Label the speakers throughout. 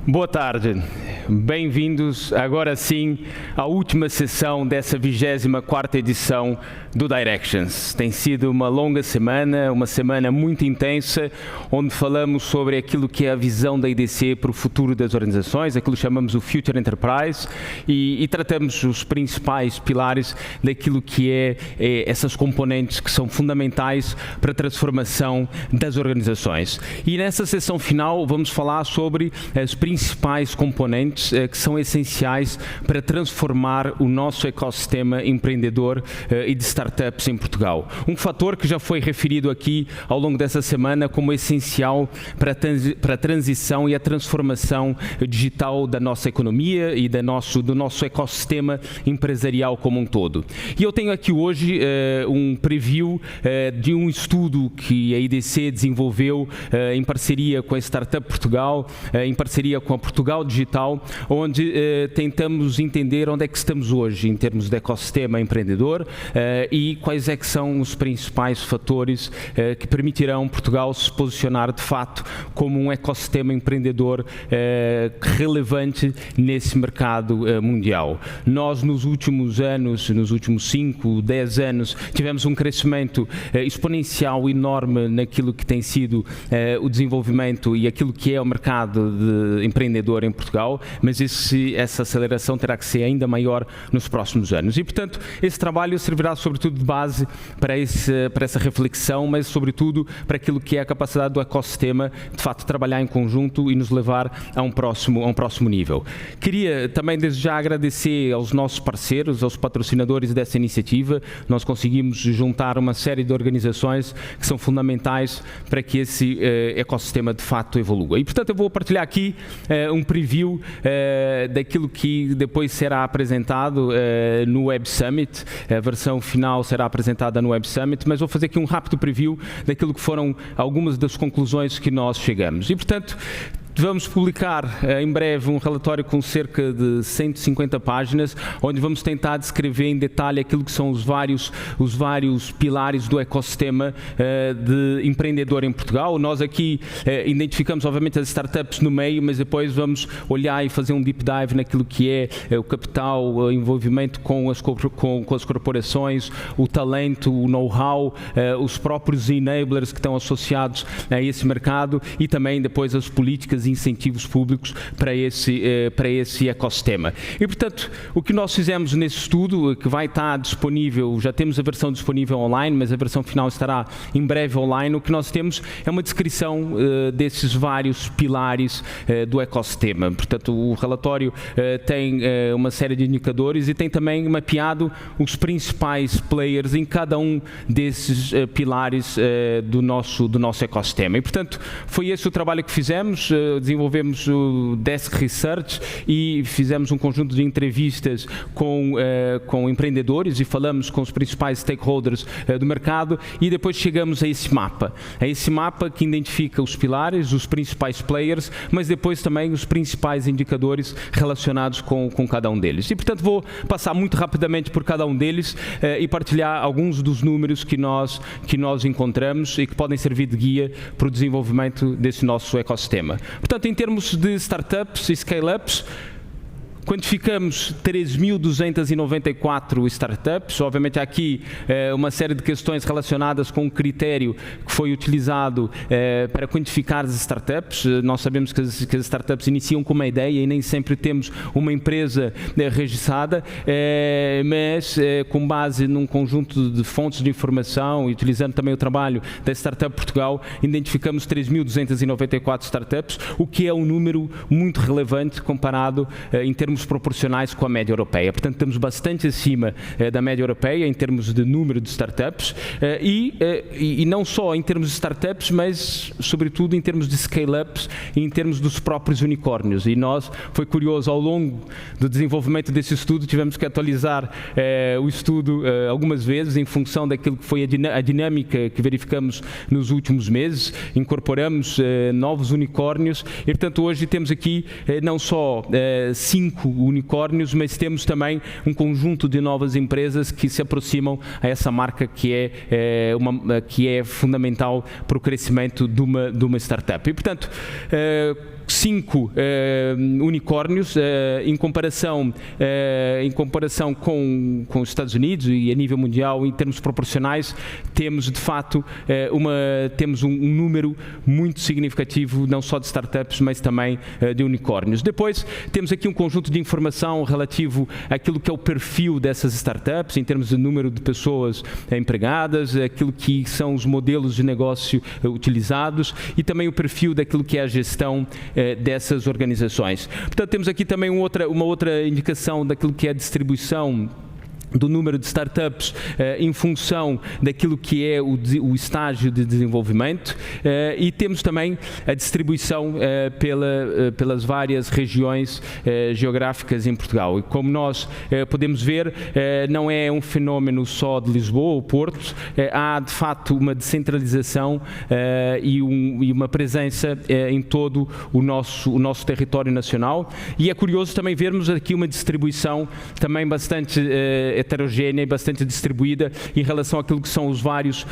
Speaker 1: Boa tarde, bem-vindos agora sim à última sessão dessa 24ª edição do Directions. Tem sido uma longa semana, uma semana muito intensa, onde falamos sobre aquilo que é a visão da IDC para o futuro das organizações, aquilo que chamamos o Future Enterprise, e tratamos os principais pilares daquilo que é essas componentes que são fundamentais para a transformação das organizações. E nessa sessão final vamos falar sobre as principais componentes que são essenciais para transformar o nosso ecossistema empreendedor e de startups em Portugal. Um fator que já foi referido aqui ao longo dessa semana como essencial para a transição e a transformação digital da nossa economia e do nosso ecossistema empresarial como um todo. E eu tenho aqui hoje um preview de um estudo que a IDC desenvolveu em parceria com a Startup Portugal, em parceria com a Portugal Digital, onde tentamos entender onde é que estamos hoje em termos de ecossistema empreendedor e quais é que são os principais fatores que permitirão Portugal se posicionar de fato como um ecossistema empreendedor relevante nesse mercado mundial. Nós nos últimos anos, nos últimos 5, 10 anos, tivemos um crescimento exponencial enorme naquilo que tem sido o desenvolvimento e aquilo que é o mercado de empreendedor em Portugal, mas essa aceleração terá que ser ainda maior nos próximos anos. E, portanto, esse trabalho servirá sobretudo de base para essa reflexão, mas sobretudo para aquilo que é a capacidade do ecossistema de facto trabalhar em conjunto e nos levar a um próximo nível. Queria também desde já agradecer aos nossos parceiros, aos patrocinadores dessa iniciativa. Nós conseguimos juntar uma série de organizações que são fundamentais para que esse ecossistema de facto evolua. E, portanto, eu vou partilhar aqui um preview daquilo que depois será apresentado no Web Summit. A versão final será apresentada no Web Summit, mas vou fazer aqui um rápido preview daquilo que foram algumas das conclusões que nós chegamos. E, portanto, vamos publicar em breve um relatório com cerca de 150 páginas, onde vamos tentar descrever em detalhe aquilo que são os vários pilares do ecossistema de empreendedor em Portugal. Nós aqui identificamos obviamente as startups no meio, mas depois vamos olhar e fazer um deep dive naquilo que é o capital, o envolvimento com as corporações, o talento, o know-how, os próprios enablers que estão associados a esse mercado e também depois as políticas e incentivos públicos para esse ecossistema. E, portanto, o que nós fizemos nesse estudo, que vai estar disponível, já temos a versão disponível online, mas a versão final estará em breve online, o que nós temos é uma descrição desses vários pilares do ecossistema. Portanto, o relatório tem uma série de indicadores e tem também mapeado os principais players em cada um desses pilares do nosso ecossistema. E, portanto, foi esse o trabalho que fizemos. Desenvolvemos o Desk Research e fizemos um conjunto de entrevistas com empreendedores e falamos com os principais stakeholders do mercado e depois chegamos a esse mapa que identifica os pilares, os principais players, mas depois também os principais indicadores relacionados com cada um deles. E, portanto, vou passar muito rapidamente por cada um deles e partilhar alguns dos números que nós encontramos e que podem servir de guia para o desenvolvimento desse nosso ecossistema. Portanto, em termos de startups e scale-ups, quantificamos 3.294 startups. Obviamente, há aqui uma série de questões relacionadas com o critério que foi utilizado para quantificar as startups. Nós sabemos que as startups iniciam com uma ideia e nem sempre temos uma empresa registrada, mas com base num conjunto de fontes de informação e utilizando também o trabalho da Startup Portugal, identificamos 3.294 startups, o que é um número muito relevante comparado em termos proporcionais com a média europeia. Portanto, estamos bastante acima da média europeia em termos de número de startups e não só em termos de startups, mas sobretudo em termos de scale-ups e em termos dos próprios unicórnios. E foi curioso, ao longo do desenvolvimento desse estudo, tivemos que atualizar o estudo algumas vezes em função daquilo que foi a dinâmica que verificamos nos últimos meses. Incorporamos novos unicórnios e, portanto, hoje temos aqui não só 5 5 unicórnios, mas temos também um conjunto de novas empresas que se aproximam a essa marca que é fundamental para o crescimento de uma startup. E, portanto, 5 unicórnios em comparação com os Estados Unidos e a nível mundial, em termos proporcionais, temos de facto temos um número muito significativo, não só de startups, mas também de unicórnios. Depois temos aqui um conjunto de informação relativo àquilo que é o perfil dessas startups, em termos de número de pessoas empregadas, aquilo que são os modelos de negócio utilizados e também o perfil daquilo que é a gestão dessas organizações. Portanto, temos aqui também uma outra indicação daquilo que é a distribuição do número de startups em função daquilo que é o estágio de desenvolvimento e temos também a distribuição pelas várias regiões geográficas em Portugal. E como nós podemos ver, não é um fenómeno só de Lisboa ou Porto, há de facto uma descentralização e uma presença em todo o nosso território nacional, e é curioso também vermos aqui uma distribuição também bastante heterogénea e bastante distribuída em relação àquilo que são as várias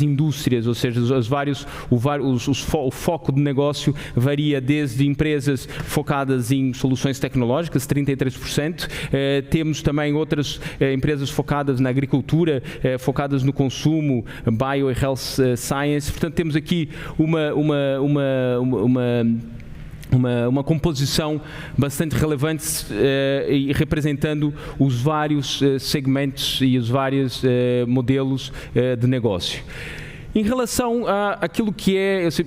Speaker 1: indústrias, ou seja, o foco de negócio varia desde empresas focadas em soluções tecnológicas, 33%, temos também outras empresas focadas na agricultura, focadas no consumo, bio e health science. Portanto, temos aqui uma composição bastante relevante e representando os vários segmentos e os vários modelos de negócio. Em relação àquilo que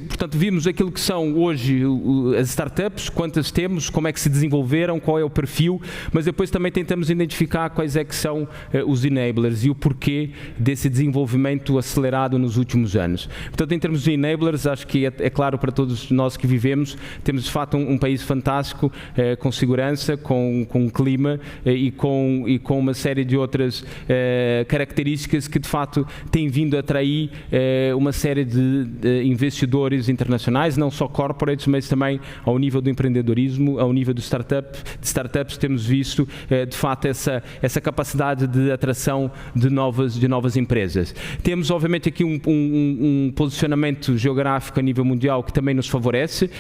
Speaker 1: portanto, vimos aquilo que são hoje as startups, quantas temos, como é que se desenvolveram, qual é o perfil, mas depois também tentamos identificar quais é que são os enablers e o porquê desse desenvolvimento acelerado nos últimos anos. Portanto, em termos de enablers, acho que é claro para todos nós que vivemos, temos de fato um país fantástico, com segurança, com clima e com uma série de outras características que de fato têm vindo a atrair uma série de investidores internacionais, não só corporates, mas também ao nível do empreendedorismo, ao nível de startups, temos visto de fato essa capacidade de atração de novas empresas. Temos obviamente aqui um posicionamento geográfico a nível mundial que também nos favorece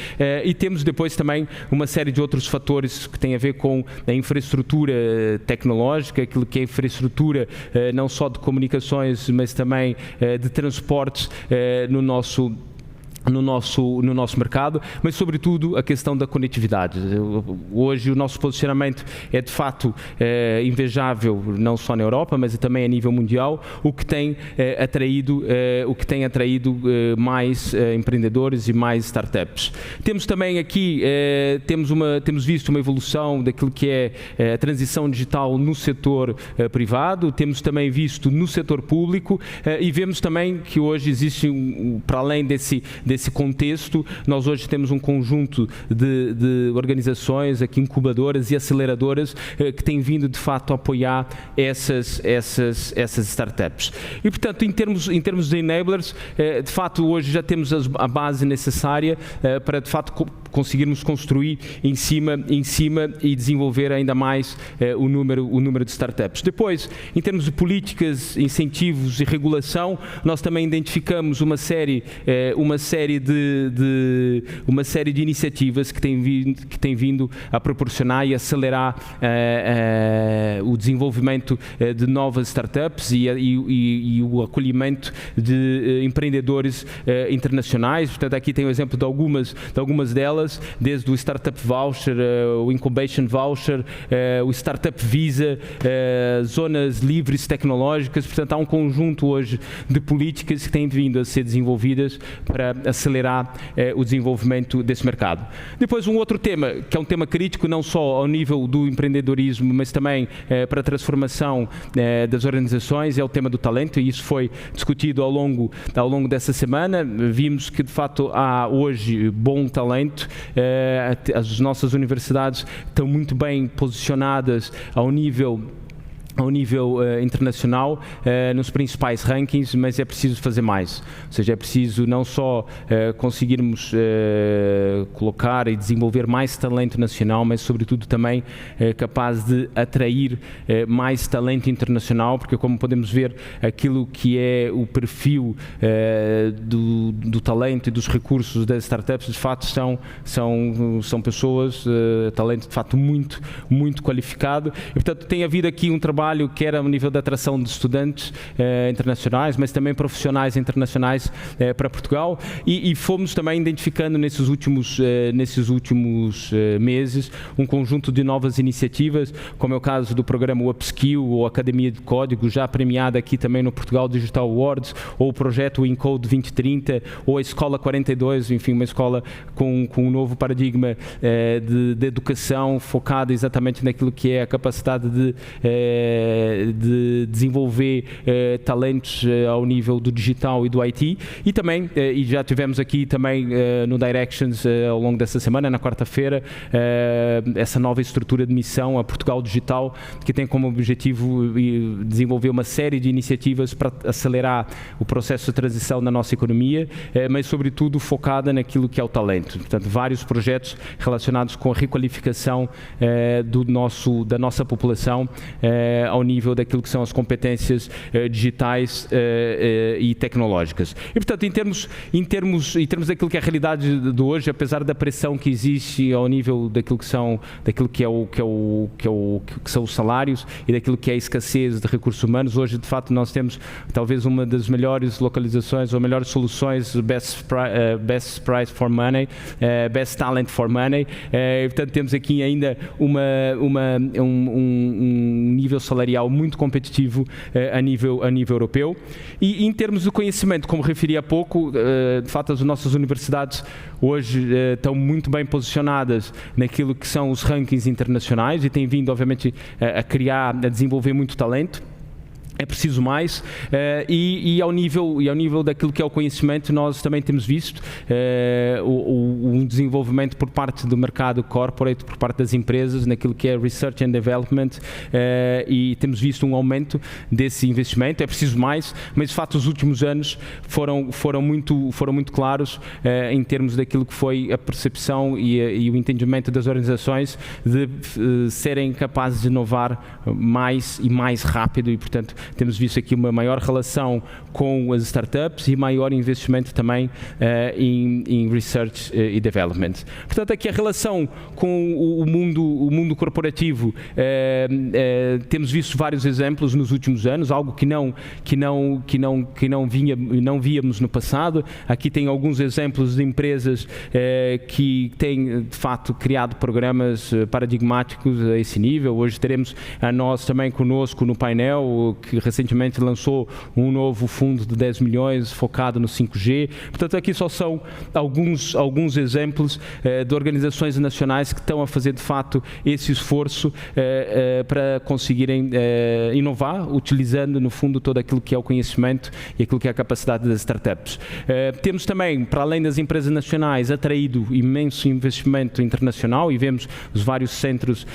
Speaker 1: e temos depois também uma série de outros fatores que têm a ver com a infraestrutura tecnológica, aquilo que é infraestrutura não só de comunicações, mas também de transporte no nosso mercado, mas sobretudo a questão da conectividade. Hoje o nosso posicionamento é de fato invejável, não só na Europa, mas também a nível mundial, o que tem atraído mais empreendedores e mais startups. Temos também aqui, temos visto uma evolução daquilo que é a transição digital no setor privado, temos também visto no setor público e vemos também que hoje existe, para além desse contexto, nós hoje temos um conjunto de organizações, aqui incubadoras e aceleradoras que têm vindo de fato a apoiar essas startups. E portanto, em termos de enablers, de fato hoje já temos a base necessária para de fato conseguirmos construir em cima e desenvolver ainda mais o número de startups. Depois, em termos de políticas, incentivos e regulação, nós também identificamos uma série de iniciativas que têm vindo a proporcionar e acelerar o desenvolvimento de novas startups e o acolhimento de empreendedores internacionais. Portanto, aqui tem o exemplo de algumas delas, desde o Startup Voucher, o Incubation Voucher, o Startup Visa, zonas livres tecnológicas. Portanto, há um conjunto hoje de políticas que têm vindo a ser desenvolvidas para acelerar o desenvolvimento desse mercado. Depois, um outro tema, que é um tema crítico, não só ao nível do empreendedorismo, mas também para a transformação das organizações, é o tema do talento, e isso foi discutido ao longo dessa semana. Vimos que, de fato, há hoje bom talento, as nossas universidades estão muito bem posicionadas ao nível ao nível internacional, nos principais rankings, mas é preciso fazer mais. Ou seja, é preciso não só conseguirmos colocar e desenvolver mais talento nacional, mas sobretudo também capaz de atrair mais talento internacional, porque como podemos ver, aquilo que é o perfil do talento e dos recursos das startups, de fato são pessoas, talento de fato muito qualificado, e portanto tem havido aqui um trabalho que era no nível da atração de estudantes internacionais, mas também profissionais internacionais para Portugal, e fomos também identificando nesses últimos meses um conjunto de novas iniciativas, como é o caso do programa Upskill ou Academia de Código, já premiada aqui também no Portugal Digital Awards, ou o projeto Encode 2030, ou a Escola 42, enfim, uma escola com um novo paradigma de educação focada exatamente naquilo que é a capacidade de desenvolver talentos ao nível do digital e do IT, e também, e já tivemos aqui também no Directions ao longo dessa semana, na quarta-feira, essa nova estrutura de missão, a Portugal Digital, que tem como objetivo desenvolver uma série de iniciativas para acelerar o processo de transição na nossa economia, mas sobretudo focada naquilo que é o talento. Portanto, vários projetos relacionados com a requalificação da nossa população ao nível daquilo que são as competências digitais e tecnológicas. E, portanto, em termos daquilo que é a realidade de hoje, apesar da pressão que existe ao nível daquilo que são os salários e daquilo que é a escassez de recursos humanos, hoje, de fato, nós temos talvez uma das melhores localizações ou melhores soluções, best price for money, best talent for money. Portanto, temos aqui ainda um nível salarial muito competitivo a nível europeu. E em termos de conhecimento, como referi há pouco, de fato as nossas universidades hoje estão muito bem posicionadas naquilo que são os rankings internacionais e têm vindo, obviamente, a desenvolver muito talento. É preciso mais, e ao nível daquilo que é o conhecimento, nós também temos visto um desenvolvimento por parte do mercado corporate, por parte das empresas, naquilo que é Research and Development, e temos visto um aumento desse investimento. É preciso mais, mas de fato os últimos anos foram muito claros em termos daquilo que foi a percepção e o entendimento das organizações de serem capazes de inovar mais e mais rápido, e portanto temos visto aqui uma maior relação com as startups e maior investimento também em research e development. Portanto, aqui a relação com o mundo corporativo, temos visto vários exemplos nos últimos anos, algo que não víamos no passado. Aqui tem alguns exemplos de empresas que têm, de fato, criado programas paradigmáticos a esse nível. Hoje teremos a nós também conosco no painel, que recentemente lançou um novo fundo de 10 milhões focado no 5G. Portanto, aqui só são alguns exemplos de organizações nacionais que estão a fazer, de fato, esse esforço para conseguirem inovar, utilizando, no fundo, todo aquilo que é o conhecimento e aquilo que é a capacidade das startups. Temos também, para além das empresas nacionais, atraído imenso investimento internacional, e vemos os vários centros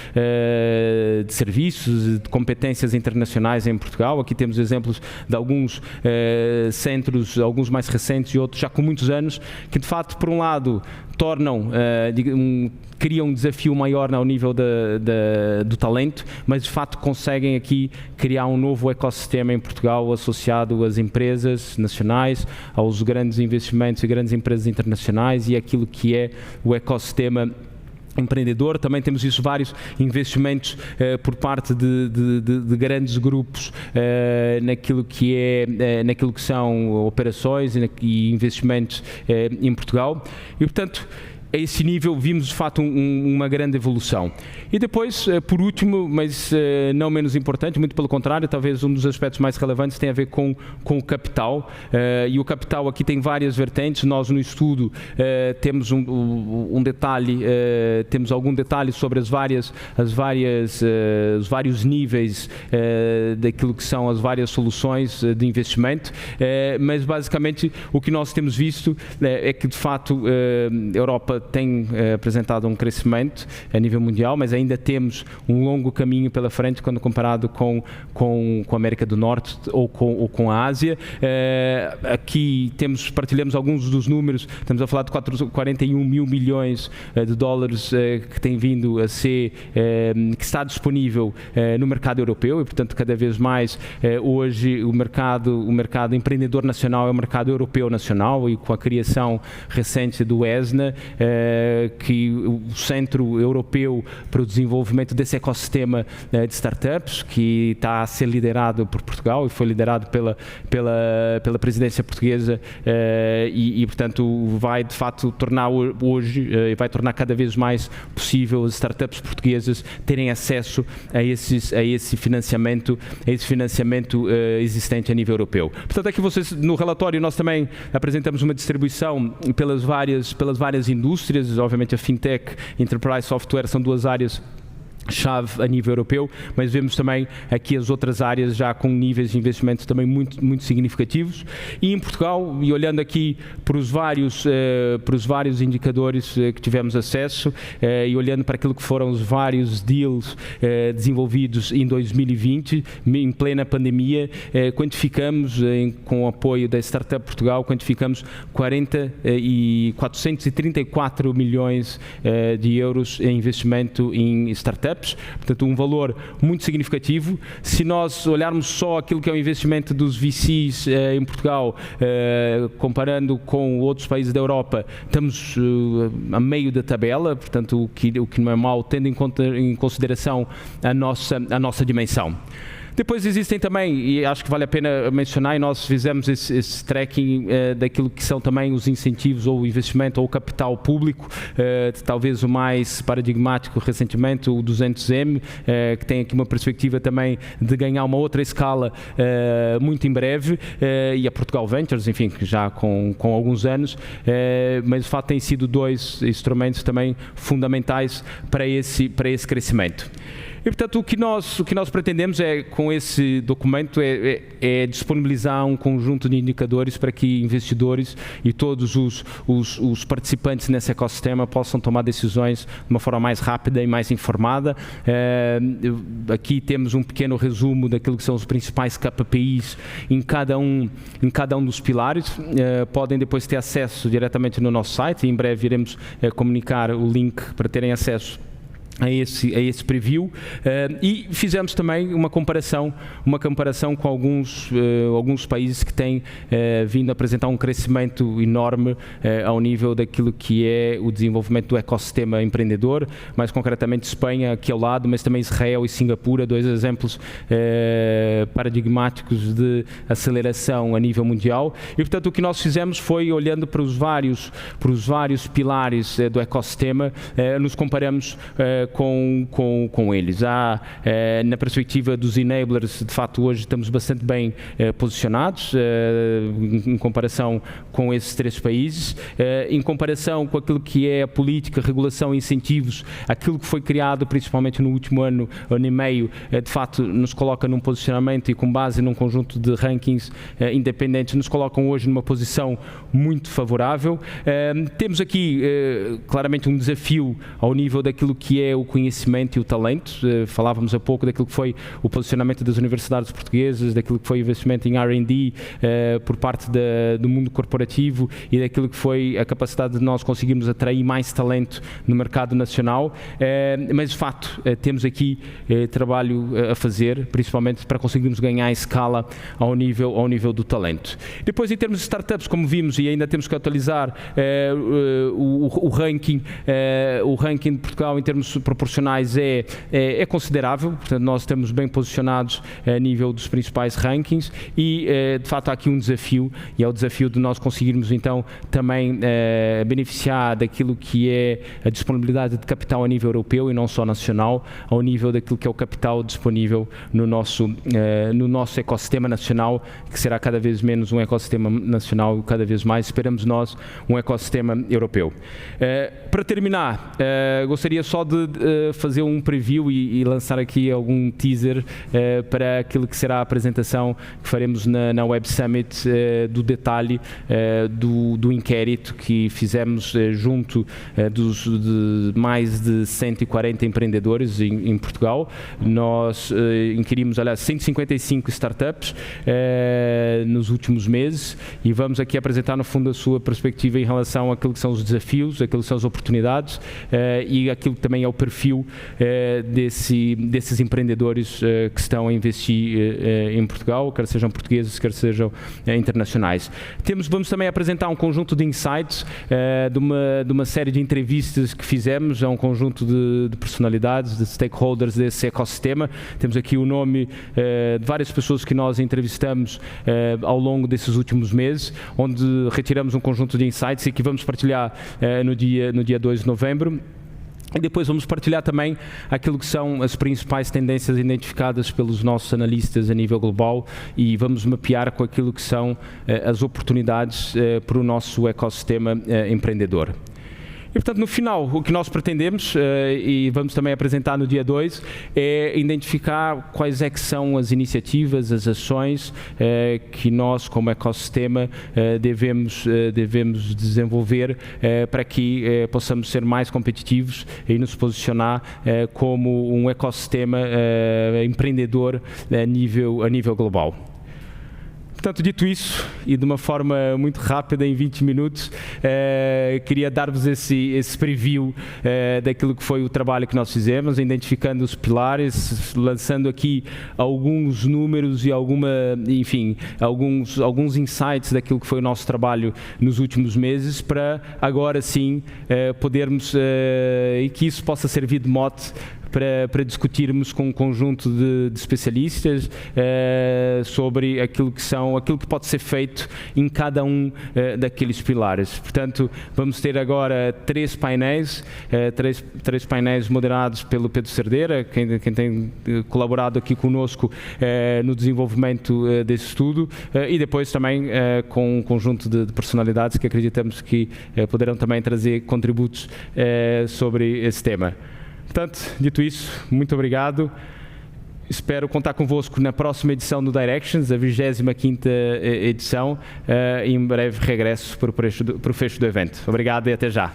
Speaker 1: de serviços, de competências internacionais em Portugal. Aqui temos exemplos de alguns centros, alguns mais recentes e outros já com muitos anos, que de fato, por um lado, criam um desafio maior ao nível do talento, mas de fato conseguem aqui criar um novo ecossistema em Portugal associado às empresas nacionais, aos grandes investimentos e grandes empresas internacionais e aquilo que é o ecossistema empreendedor. Também temos visto vários investimentos por parte de grandes grupos naquilo que são operações e investimentos em Portugal, e portanto a esse nível vimos de fato uma grande evolução. E depois, por último, mas não menos importante, muito pelo contrário, talvez um dos aspectos mais relevantes tem a ver com o capital, e o capital aqui tem várias vertentes. Nós no estudo temos temos algum detalhe sobre os vários níveis daquilo que são as várias soluções de investimento, mas basicamente o que nós temos visto é que de fato a Europa tem apresentado um crescimento a nível mundial, mas ainda temos um longo caminho pela frente quando comparado com a América do Norte ou com a Ásia. Aqui partilhamos alguns dos números, estamos a falar de 41 mil milhões de dólares que tem vindo a ser, que está disponível no mercado europeu e, portanto, cada vez mais hoje o mercado empreendedor nacional é o mercado europeu nacional, e com a criação recente do ESNA, que o Centro Europeu para o Desenvolvimento desse ecossistema de startups, que está a ser liderado por Portugal e foi liderado pela presidência portuguesa, e portanto vai de facto tornar hoje, vai tornar cada vez mais possível as startups portuguesas terem acesso a esse financiamento existente a nível europeu. Portanto, aqui no relatório nós também apresentamos uma distribuição pelas várias indústrias. Obviamente a fintech, enterprise software são duas áreas chave a nível europeu, mas vemos também aqui as outras áreas já com níveis de investimento também muito significativos. E em Portugal, e olhando aqui para os vários indicadores que tivemos acesso, e olhando para aquilo que foram os vários deals desenvolvidos em 2020, em plena pandemia, quantificamos, com o apoio da Startup Portugal, quantificamos 434 milhões de euros em investimento em startups. Portanto, um valor muito significativo. Se nós olharmos só aquilo que é o investimento dos VCs em Portugal, comparando com outros países da Europa, estamos a meio da tabela, portanto, o que não é mau, tendo em consideração a nossa dimensão. Depois existem também, e acho que vale a pena mencionar, e nós fizemos esse tracking daquilo que são também os incentivos ou o investimento ou o capital público, talvez o mais paradigmático recentemente, o 200M, que tem aqui uma perspectiva também de ganhar uma outra escala muito em breve, e a Portugal Ventures, enfim, já com alguns anos, mas de fato têm sido dois instrumentos também fundamentais para esse crescimento. E, portanto, o que nós pretendemos com esse documento é disponibilizar um conjunto de indicadores para que investidores e todos os participantes nesse ecossistema possam tomar decisões de uma forma mais rápida e mais informada. Aqui temos um pequeno resumo daquilo que são os principais KPIs em cada um dos pilares. Podem depois ter acesso diretamente no nosso site, e em breve iremos comunicar o link para terem acesso a esse preview, e fizemos também uma comparação com alguns países que têm vindo a apresentar um crescimento enorme ao nível daquilo que é o desenvolvimento do ecossistema empreendedor, mais concretamente Espanha aqui ao lado, mas também Israel e Singapura, dois exemplos paradigmáticos de aceleração a nível mundial. E, portanto, o que nós fizemos foi, olhando para os vários pilares do ecossistema, nos comparamos com eles. Na perspectiva dos enablers, de facto, hoje estamos bastante bem posicionados em comparação com esses três países. Em comparação com aquilo que é a política, regulação e incentivos, aquilo que foi criado principalmente no último ano e meio, de facto, nos coloca num posicionamento, e com base num conjunto de rankings independentes, nos colocam hoje numa posição muito favorável. Temos aqui claramente um desafio ao nível daquilo que é o conhecimento e o talento. Falávamos há pouco daquilo que foi o posicionamento das universidades portuguesas, daquilo que foi o investimento em R&D por parte do mundo corporativo, e daquilo que foi a capacidade de nós conseguirmos atrair mais talento no mercado nacional. Mas, de facto, temos aqui trabalho a fazer, principalmente para conseguirmos ganhar escala ao nível do talento. Depois, em termos de startups, como vimos, e ainda temos que atualizar o ranking de Portugal em termos proporcionais é considerável. Portanto, nós estamos bem posicionados a nível dos principais rankings, e de facto há aqui um desafio, e é o desafio de nós conseguirmos então também beneficiar daquilo que é a disponibilidade de capital a nível europeu e não só nacional, ao nível daquilo que é o capital disponível no nosso ecossistema nacional, que será cada vez menos um ecossistema nacional, cada vez mais esperamos nós um ecossistema europeu. Para terminar, gostaria só de fazer um preview e lançar aqui algum teaser para aquilo que será a apresentação que faremos na Web Summit, do detalhe do inquérito que fizemos junto de mais de 140 empreendedores em Portugal. Nós inquirimos, aliás, 155 startups nos últimos meses e vamos aqui apresentar, no fundo, a sua perspectiva em relação àquilo que são os desafios, aquilo que são as oportunidades e aquilo que também é o perfil desses empreendedores que estão a investir em Portugal, quer sejam portugueses, quer sejam internacionais. Vamos também apresentar um conjunto de insights de uma série de entrevistas que fizemos a um conjunto de personalidades, de stakeholders desse ecossistema. Temos aqui o nome de várias pessoas que nós entrevistamos ao longo desses últimos meses, onde retiramos um conjunto de insights e que vamos partilhar no dia 2 de novembro. E depois vamos partilhar também aquilo que são as principais tendências identificadas pelos nossos analistas a nível global e vamos mapear com aquilo que são as oportunidades para o nosso ecossistema empreendedor. E, portanto, no final, o que nós pretendemos, e vamos também apresentar no dia 2, é identificar quais é que são as iniciativas, as ações que nós, como ecossistema, devemos desenvolver para que possamos ser mais competitivos e nos posicionar como um ecossistema empreendedor a nível global. Portanto, dito isso, e de uma forma muito rápida, em 20 minutos, queria dar-vos esse preview daquilo que foi o trabalho que nós fizemos, identificando os pilares, lançando aqui alguns números e alguns insights daquilo que foi o nosso trabalho nos últimos meses, para agora sim podermos, e que isso possa servir de mote para discutirmos com um conjunto de especialistas sobre aquilo que pode ser feito em cada um daqueles pilares. Portanto, vamos ter agora três painéis moderados pelo Pedro Cerdeira, quem tem colaborado aqui conosco no desenvolvimento desse estudo, e depois também com um conjunto de personalidades que acreditamos que poderão também trazer contributos sobre esse tema. Portanto, dito isso, muito obrigado. Espero contar convosco na próxima edição do Directions, a 25ª edição. E em breve regresso para o fecho do evento. Obrigado e até já.